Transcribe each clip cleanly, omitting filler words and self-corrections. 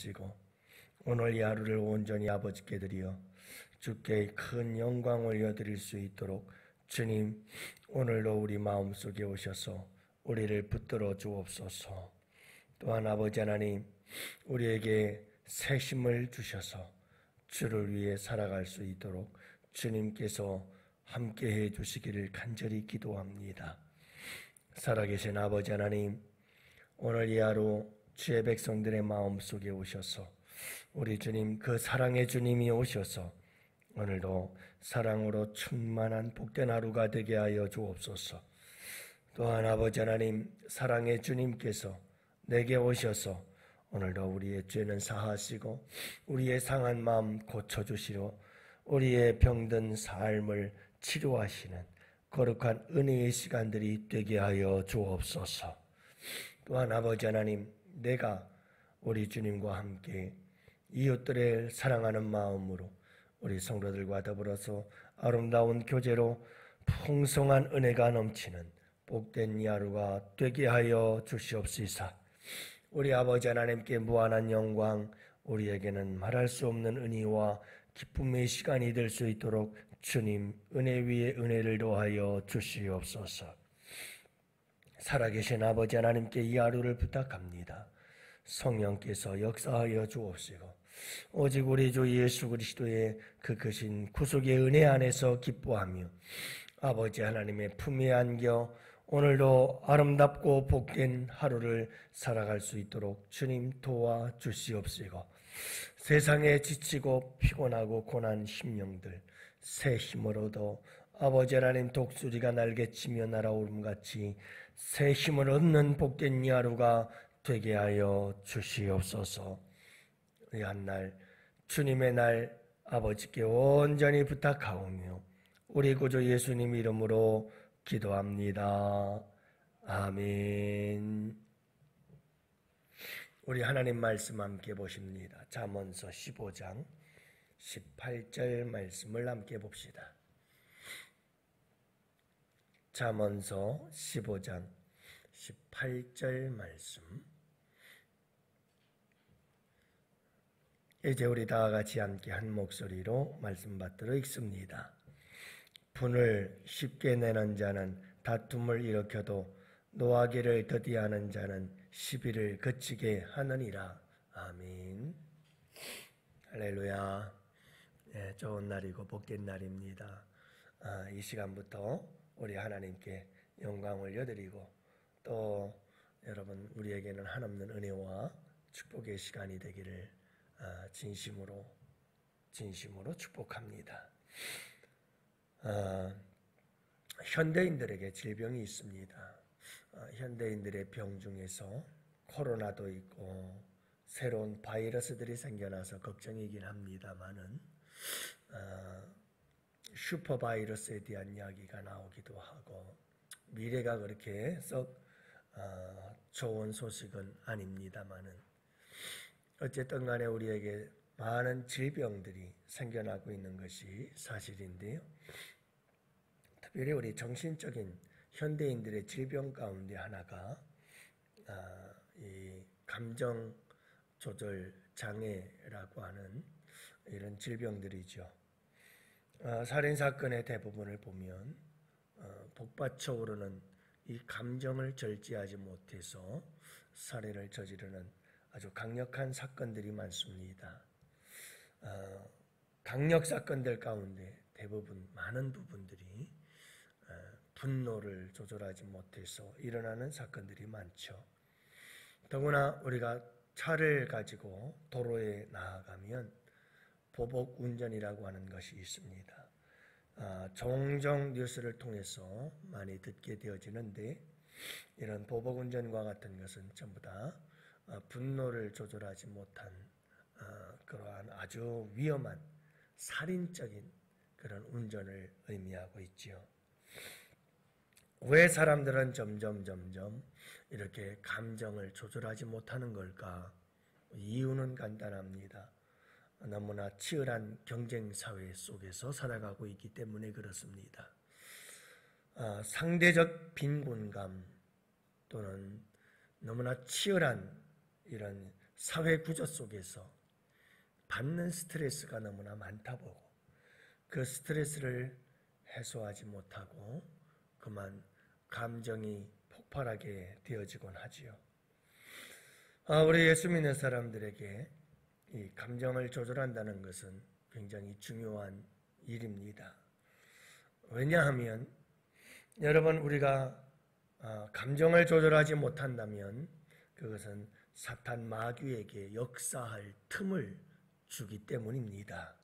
주옵시고 오늘 이 하루를 온전히 아버지께 드려 주께 큰 영광 올려드릴 수 있도록 주님 오늘도 우리 마음속에 오셔서 우리를 붙들어 주옵소서. 또한 아버지 하나님 우리에게 새 힘을 주셔서 주를 위해 살아갈 수 있도록 주님께서 함께해 주시기를 간절히 기도합니다. 살아계신 아버지 하나님 오늘 이 하루 주의 백성들의 마음속에 오셔서 우리 주님 그 사랑의 주님이 오셔서 오늘도 사랑으로 충만한 복된 하루가 되게 하여 주옵소서. 또한 아버지 하나님 사랑의 주님께서 내게 오셔서 오늘도 우리의 죄는 사하시고 우리의 상한 마음 고쳐주시러 우리의 병든 삶을 치료하시는 거룩한 은혜의 시간들이 되게 하여 주옵소서. 또한 아버지 하나님 내가 우리 주님과 함께 이웃들을 사랑하는 마음으로 우리 성도들과 더불어서 아름다운 교제로 풍성한 은혜가 넘치는 복된 이 하루가 되게 하여 주시옵시사. 우리 아버지 하나님께 무한한 영광, 우리에게는 말할 수 없는 은혜와 기쁨의 시간이 될 수 있도록 주님 은혜 위에 은혜를 더하여 주시옵소서. 살아계신 아버지 하나님께 이 하루를 부탁합니다. 성령께서 역사하여 주옵시고 오직 우리 주 예수 그리스도의 그 크신 구속의 은혜 안에서 기뻐하며 아버지 하나님의 품에 안겨 오늘도 아름답고 복된 하루를 살아갈 수 있도록 주님 도와주시옵시고 세상에 지치고 피곤하고 고난 심령들 새 힘으로도 아버지 하나님 독수리가 날개치며 날아오름같이 새 힘을 얻는 복된 이 하루가 되게 하여 주시옵소서. 이 한날 주님의 날 아버지께 온전히 부탁하오며 우리 구주 예수님 이름으로 기도합니다. 아멘. 우리 하나님 말씀 함께 보십니다. 잠언서 15장 18절 말씀을 함께 봅시다. 잠언서 15장 18절 말씀. 이제 우리 다 같이 함께 한 목소리로 말씀 받들어 읽습니다. 분을 쉽게 내는 자는 다툼을 일으켜도 노하기를 더디하는 자는 시비를 그치게 하느니라. 아멘. 할렐루야. 네, 좋은 날이고 복된 날입니다. 이 시간부터 우리 하나님께 영광 올려드리고 또 여러분 우리에게는 한없는 은혜와 축복의 시간이 되기를 진심으로 축복합니다. 현대인들에게 질병이 있습니다. 현대인들의 병 중에서 코로나도 있고 새로운 바이러스들이 생겨나서 걱정이긴 합니다만은 슈퍼바이러스에 대한 이야기가 나오기도 하고 미래가 그렇게 썩 좋은 소식은 아닙니다만은 어쨌든 간에 우리에게 많은 질병들이 생겨나고 있는 것이 사실인데요. 특별히 우리 정신적인 현대인들의 질병 가운데 하나가 이 감정 조절 장애라고 하는 이런 질병들이죠. 살인 사건의 대부분을 보면 복받쳐 오르는 이 감정을 절제하지 못해서 살해를 저지르는 아주 강력한 사건들이 많습니다. 강력 사건들 가운데 대부분 많은 부분들이 분노를 조절하지 못해서 일어나는 사건들이 많죠. 더구나 우리가 차를 가지고 도로에 나아가면 보복 운전이라고 하는 것이 있습니다. 종종 뉴스를 통해서 많이 듣게 되어지는데 이런 보복 운전과 같은 것은 전부 다 분노를 조절하지 못한 그러한 아주 위험한 살인적인 그런 운전을 의미하고 있지요. 왜 사람들은 점점 이렇게 감정을 조절하지 못하는 걸까? 이유는 간단합니다. 너무나 치열한 경쟁사회 속에서 살아가고 있기 때문에 그렇습니다. 상대적 빈곤감 또는 너무나 치열한 이런 사회 구조 속에서 받는 스트레스가 너무나 많다 보고 그 스트레스를 해소하지 못하고 그만 감정이 폭발하게 되어지곤 하지요. 우리 예수 믿는 사람들에게 이 감정을 조절한다는 것은 굉장히 중요한 일입니다. 왜냐하면 여러분 우리가 감정을 조절하지 못한다면 그것은 사탄 마귀에게 역사할 틈을 주기 때문입니다.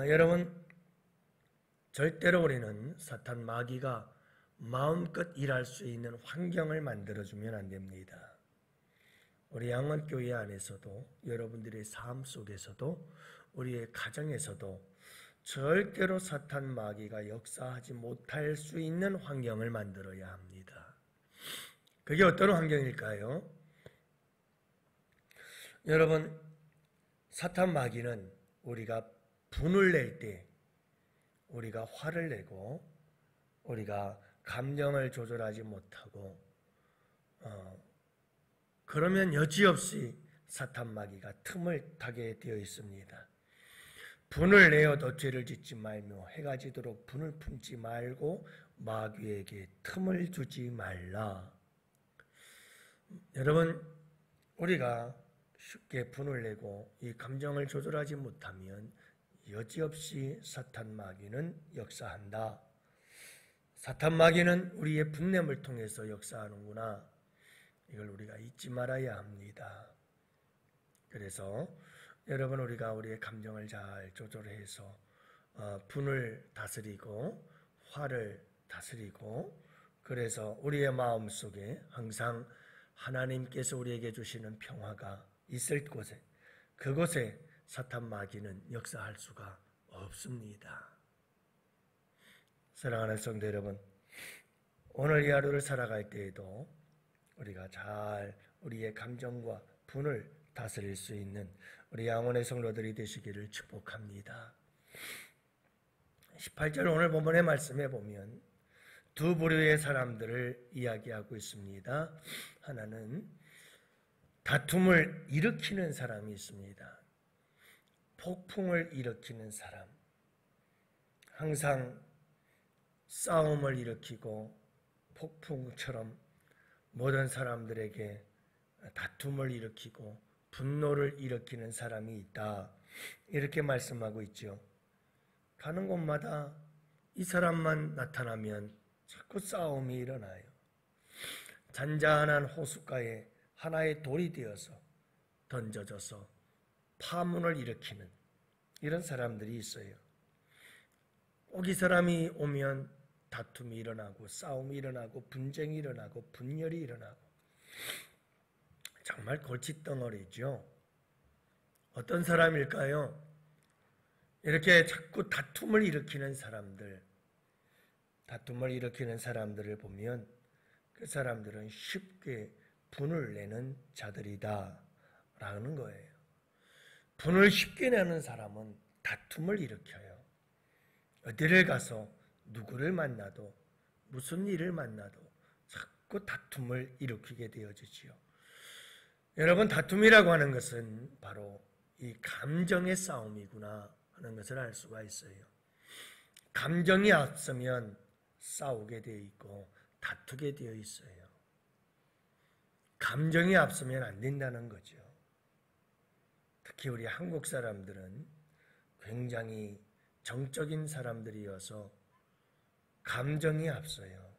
여러분 절대로 우리는 사탄 마귀가 마음껏 일할 수 있는 환경을 만들어주면 안 됩니다. 우리 양원교회 안에서도 여러분들의 삶 속에서도 우리의 가정에서도 절대로 사탄 마귀가 역사하지 못할 수 있는 환경을 만들어야 합니다. 그게 어떤 환경일까요? 여러분 사탄 마귀는 우리가 분을 낼 때 우리가 화를 내고 우리가 감정을 조절하지 못하고 그러면 여지없이 사탄 마귀가 틈을 타게 되어 있습니다. 분을 내어도 죄를 짓지 말며 해가 지도록 분을 품지 말고 마귀에게 틈을 주지 말라. 여러분 우리가 쉽게 분을 내고 이 감정을 조절하지 못하면 여지없이 사탄 마귀는 역사한다. 사탄 마귀는 우리의 분냄을 통해서 역사하는구나. 이걸 우리가 잊지 말아야 합니다. 그래서 여러분 우리가 우리의 감정을 잘 조절해서 분을 다스리고 화를 다스리고 그래서 우리의 마음속에 항상 하나님께서 우리에게 주시는 평화가 있을 곳에 그곳에 사탄 마귀는 역사할 수가 없습니다. 사랑하는 성도 여러분, 오늘 이 하루를 살아갈 때에도 우리가 잘 우리의 감정과 분을 다스릴 수 있는 우리 양원의 성도들이 되시기를 축복합니다. 18절 오늘 본문의 말씀에 보면 두 부류의 사람들을 이야기하고 있습니다. 하나는 다툼을 일으키는 사람이 있습니다. 폭풍을 일으키는 사람. 항상 싸움을 일으키고 폭풍처럼 모든 사람들에게 다툼을 일으키고 분노를 일으키는 사람이 있다. 이렇게 말씀하고 있죠. 가는 곳마다 이 사람만 나타나면 자꾸 싸움이 일어나요. 잔잔한 호숫가에 하나의 돌이 되어서 던져져서 파문을 일으키는 이런 사람들이 있어요. 꼭 이 사람이 오면 다툼이 일어나고 싸움이 일어나고 분쟁이 일어나고 분열이 일어나고 정말 골칫덩어리죠. 어떤 사람일까요? 이렇게 자꾸 다툼을 일으키는 사람들을 보면 그 사람들은 쉽게 분을 내는 자들이다 라는 거예요. 분을 쉽게 내는 사람은 다툼을 일으켜요. 어디를 가서 누구를 만나도 무슨 일을 만나도 자꾸 다툼을 일으키게 되어지지요. 여러분 다툼이라고 하는 것은 바로 이 감정의 싸움이구나 하는 것을 알 수가 있어요. 감정이 앞서면 싸우게 되어 있고 다투게 되어 있어요. 감정이 앞서면 안 된다는 거죠. 특히 우리 한국 사람들은 굉장히 정적인 사람들이어서 감정이 앞서요.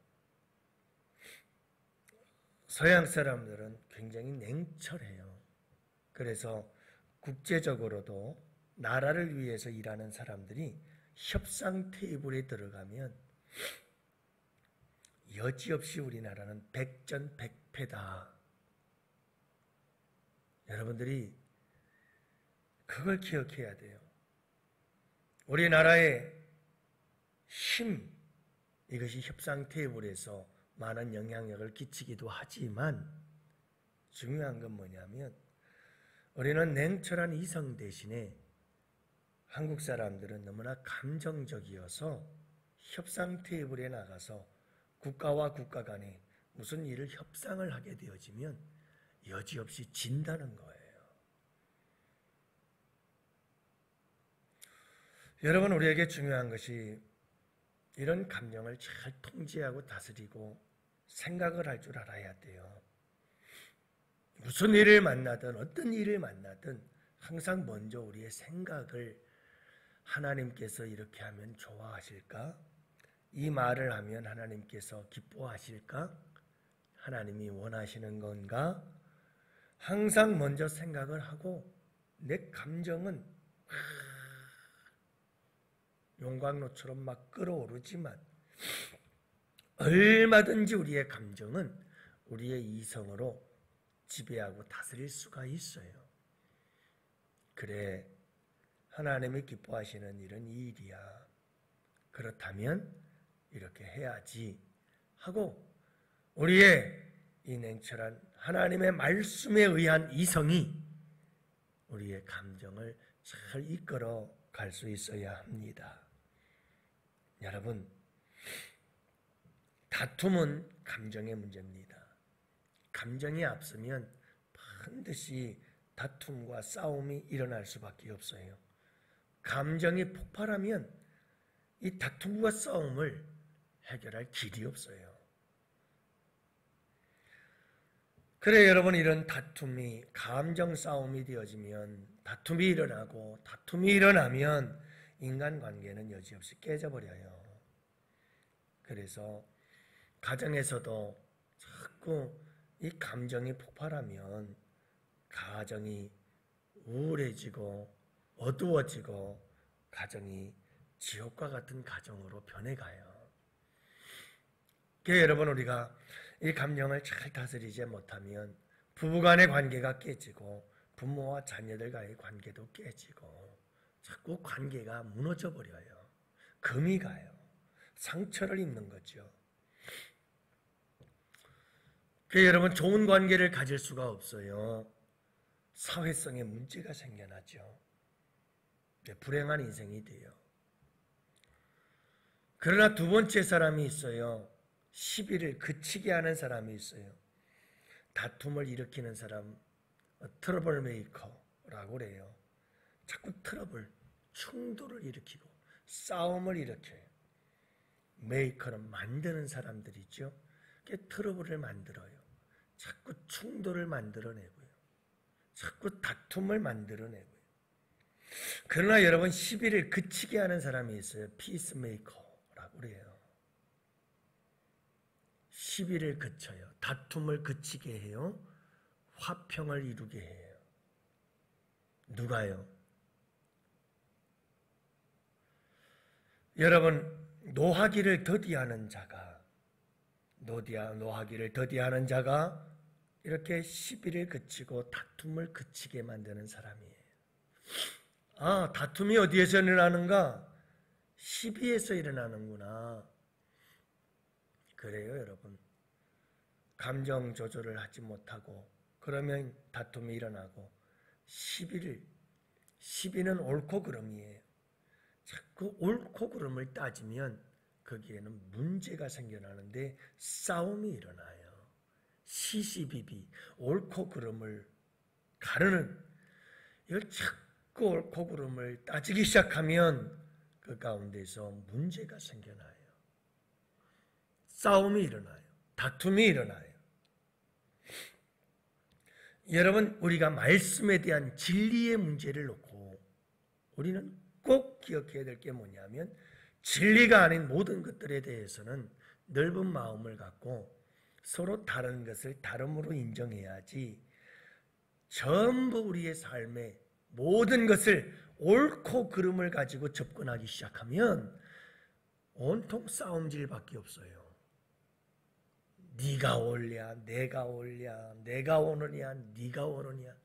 서양 사람들은 굉장히 냉철해요. 그래서 국제적으로도 나라를 위해서 일하는 사람들이 협상 테이블에 들어가면 여지없이 우리나라는 백전백패다. 여러분들이 그걸 기억해야 돼요. 우리나라의 힘, 이것이 협상 테이블에서 많은 영향력을 끼치기도 하지만 중요한 건 뭐냐면 우리는 냉철한 이성 대신에 한국 사람들은 너무나 감정적이어서 협상 테이블에 나가서 국가와 국가 간에 무슨 일을 협상을 하게 되어지면 여지없이 진다는 거예요. 여러분, 우리에게 중요한 것이 이런 감정을 잘 통제하고 다스리고 생각을 할 줄 알아야 돼요. 무슨 일을 만나든 어떤 일을 만나든 항상 먼저 우리의 생각을 하나님께서 이렇게 하면 좋아하실까? 이 말을 하면 하나님께서 기뻐하실까? 하나님이 원하시는 건가? 항상 먼저 생각을 하고 내 감정은 용광로처럼 막 끓어오르지만 얼마든지 우리의 감정은 우리의 이성으로 지배하고 다스릴 수가 있어요. 그래, 하나님이 기뻐하시는 일은 이 일이야. 그렇다면 이렇게 해야지 하고 우리의 이 냉철한 하나님의 말씀에 의한 이성이 우리의 감정을 잘 이끌어 갈 수 있어야 합니다. 여러분, 다툼은 감정의 문제입니다. 감정이 앞서면 반드시 다툼과 싸움이 일어날 수밖에 없어요. 감정이 폭발하면 이 다툼과 싸움을 해결할 길이 없어요. 그래, 여러분, 이런 다툼이 감정 싸움이 되어지면 다툼이 일어나고 다툼이 일어나면 인간관계는 여지없이 깨져버려요. 그래서 가정에서도 자꾸 이 감정이 폭발하면 가정이 우울해지고 어두워지고 가정이 지옥과 같은 가정으로 변해가요. 그래서 여러분, 우리가 이 감정을 잘 다스리지 못하면 부부간의 관계가 깨지고 부모와 자녀들과의 관계도 깨지고 자꾸 관계가 무너져 버려요. 금이 가요. 상처를 입는 거죠. 그래서 여러분, 좋은 관계를 가질 수가 없어요. 사회성의 문제가 생겨나죠. 불행한 인생이 돼요. 그러나 두 번째 사람이 있어요. 시비를 그치게 하는 사람이 있어요. 다툼을 일으키는 사람, 트러블 메이커라고 그래요. 자꾸 트러블, 충돌을 일으키고 싸움을 일으켜요. 메이커는 만드는 사람들이죠. 트러블을 만들어요. 자꾸 충돌을 만들어내고요. 자꾸 다툼을 만들어내고요. 그러나 여러분, 시비를 그치게 하는 사람이 있어요. 피스메이커라고 그래요. 시비를 그쳐요. 다툼을 그치게 해요. 화평을 이루게 해요. 누가요? 여러분, 노하기를 더디하는 자가 이렇게 시비를 그치고 다툼을 그치게 만드는 사람이에요. 아, 다툼이 어디에서 일어나는가? 시비에서 일어나는구나. 그래요, 여러분. 감정 조절을 하지 못하고 그러면 다툼이 일어나고 시비는 옳고 그름이에요. 자꾸 옳고 그름을 따지면 거기에는 문제가 생겨나는데 싸움이 일어나요. 시시비비, 옳고 그름을 가르는, 이걸 자꾸 옳고 그름을 따지기 시작하면 그 가운데서 문제가 생겨나요. 싸움이 일어나요. 다툼이 일어나요. 여러분, 우리가 말씀에 대한 진리의 문제를 놓고 우리는 꼭 기억해야 될 게 뭐냐면, 진리가 아닌 모든 것들에 대해서는 넓은 마음을 갖고 서로 다른 것을 다름으로 인정해야지, 전부 우리의 삶의 모든 것을 옳고 그름을 가지고 접근하기 시작하면 온통 싸움질밖에 없어요. 네가 옳냐, 내가 옳냐, 내가 오느냐, 네가 오느냐.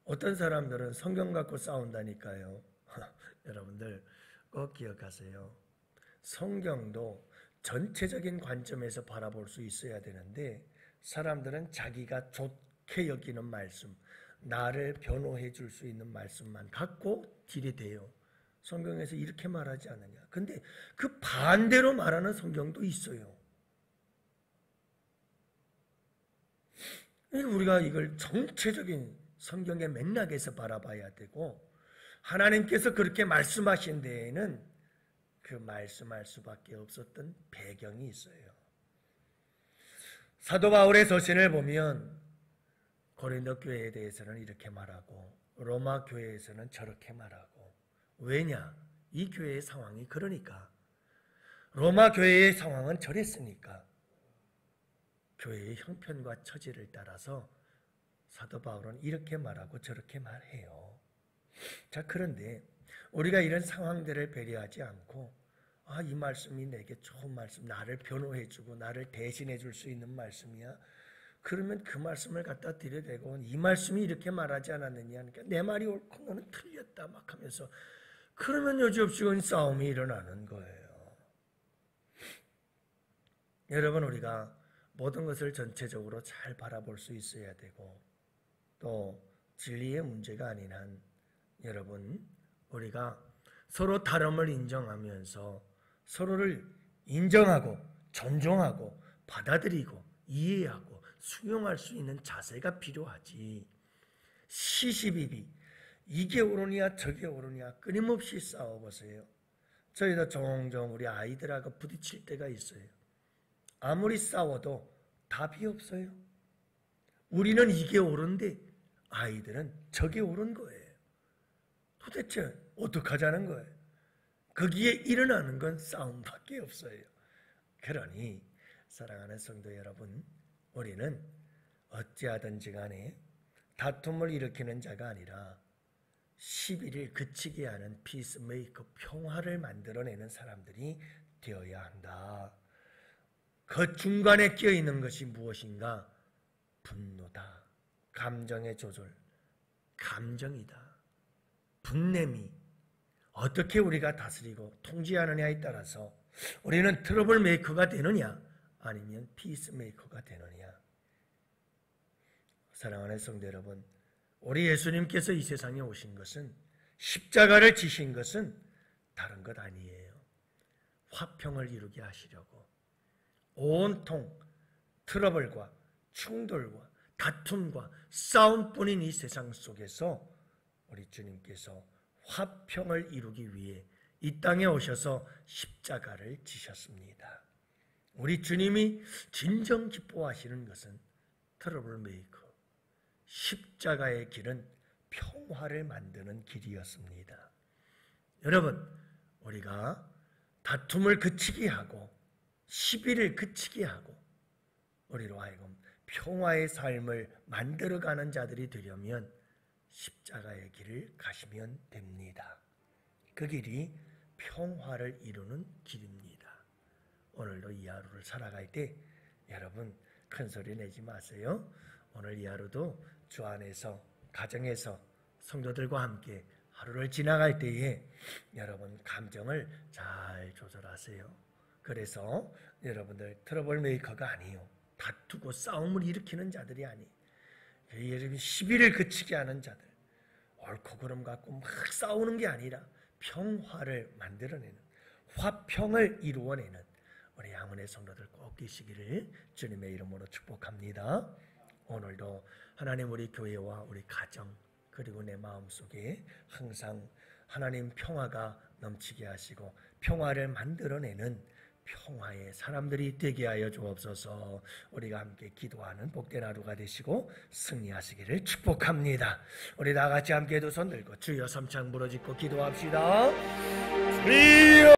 어떤 사람들은 성경 갖고 싸운다니까요. 여러분들 꼭 기억하세요. 성경도 전체적인 관점에서 바라볼 수 있어야 되는데, 사람들은 자기가 좋게 여기는 말씀, 나를 변호해 줄 수 있는 말씀만 갖고 들이대요. 성경에서 이렇게 말하지 않느냐. 근데 그 반대로 말하는 성경도 있어요. 우리가 이걸 전체적인 성경의 맥락에서 바라봐야 되고, 하나님께서 그렇게 말씀하신 데에는 그 말씀할 수밖에 없었던 배경이 있어요. 사도 바울의 서신을 보면 고린도 교회에 대해서는 이렇게 말하고 로마 교회에서는 저렇게 말하고, 왜냐? 이 교회의 상황이 그러니까. 로마 교회의 상황은 저랬으니까. 교회의 형편과 처지를 따라서 사도 바울은 이렇게 말하고 저렇게 말해요. 자, 그런데 우리가 이런 상황들을 배려하지 않고, 이 말씀이 내게 좋은 말씀, 나를 변호해주고 나를 대신해 줄 수 있는 말씀이야. 그러면 그 말씀을 갖다 들여대고, 이 말씀이 이렇게 말하지 않았느냐, 그러니까 내 말이 옳고 너는 틀렸다 막 하면서, 그러면 여지없이 싸움이 일어나는 거예요. 여러분, 우리가 모든 것을 전체적으로 잘 바라볼 수 있어야 되고, 또 진리의 문제가 아닌 한 여러분, 우리가 서로 다름을 인정하면서 서로를 인정하고 존중하고 받아들이고 이해하고 수용할 수 있는 자세가 필요하지. 시시비비 이게 옳으냐 저게 옳으냐 끊임없이 싸워보세요. 저희도 종종 우리 아이들하고 부딪힐 때가 있어요. 아무리 싸워도 답이 없어요. 우리는 이게 옳은데 아이들은 저게 옳은 거예요. 도대체 어떡하자는 거예요? 거기에 일어나는 건 싸움밖에 없어요. 그러니 사랑하는 성도 여러분, 우리는 어찌하든지 간에 다툼을 일으키는 자가 아니라 시비를 그치게 하는 피스메이커, 평화를 만들어내는 사람들이 되어야 한다. 그 중간에 끼어있는 것이 무엇인가? 분노다. 감정의 조절, 감정이다. 분냄이 어떻게 우리가 다스리고 통제하느냐에 따라서 우리는 트러블 메이커가 되느냐 아니면 피스 메이커가 되느냐. 사랑하는 성도 여러분, 우리 예수님께서 이 세상에 오신 것은, 십자가를 지신 것은 다른 것 아니에요. 화평을 이루게 하시려고, 온통 트러블과 충돌과 다툼과 싸움뿐인 이 세상 속에서 우리 주님께서 화평을 이루기 위해 이 땅에 오셔서 십자가를 지셨습니다. 우리 주님이 진정 기뻐하시는 것은 트러블 메이커, 십자가의 길은 평화를 만드는 길이었습니다. 여러분, 우리가 다툼을 그치게 하고 시비를 그치게 하고 우리로 하여금 평화의 삶을 만들어가는 자들이 되려면 십자가의 길을 가시면 됩니다. 그 길이 평화를 이루는 길입니다. 오늘도 이 하루를 살아갈 때 여러분 큰 소리 내지 마세요. 오늘 이 하루도 주 안에서, 가정에서 성도들과 함께 하루를 지나갈 때에 여러분 감정을 잘 조절하세요. 그래서 여러분들 트러블 메이커가 아니에요. 다투고 싸움을 일으키는 자들이 아니에요. 여러분 시비를 그치게 하는 자들, 옳고 그름 갖고 막 싸우는 게 아니라 평화를 만들어내는, 화평을 이루어내는 우리 양은의 성도들 꼭 되시기를 주님의 이름으로 축복합니다. 오늘도 하나님 우리 교회와 우리 가정 그리고 내 마음속에 항상 하나님 평화가 넘치게 하시고 평화를 만들어내는 평화의 사람들이 되게 하여 주옵소서. 우리가 함께 기도하는 복된 하루가 되시고 승리하시기를 축복합니다. 우리 다 같이 함께 두 손 들고 주여 삼창 부르짖고 기도합시다. 주여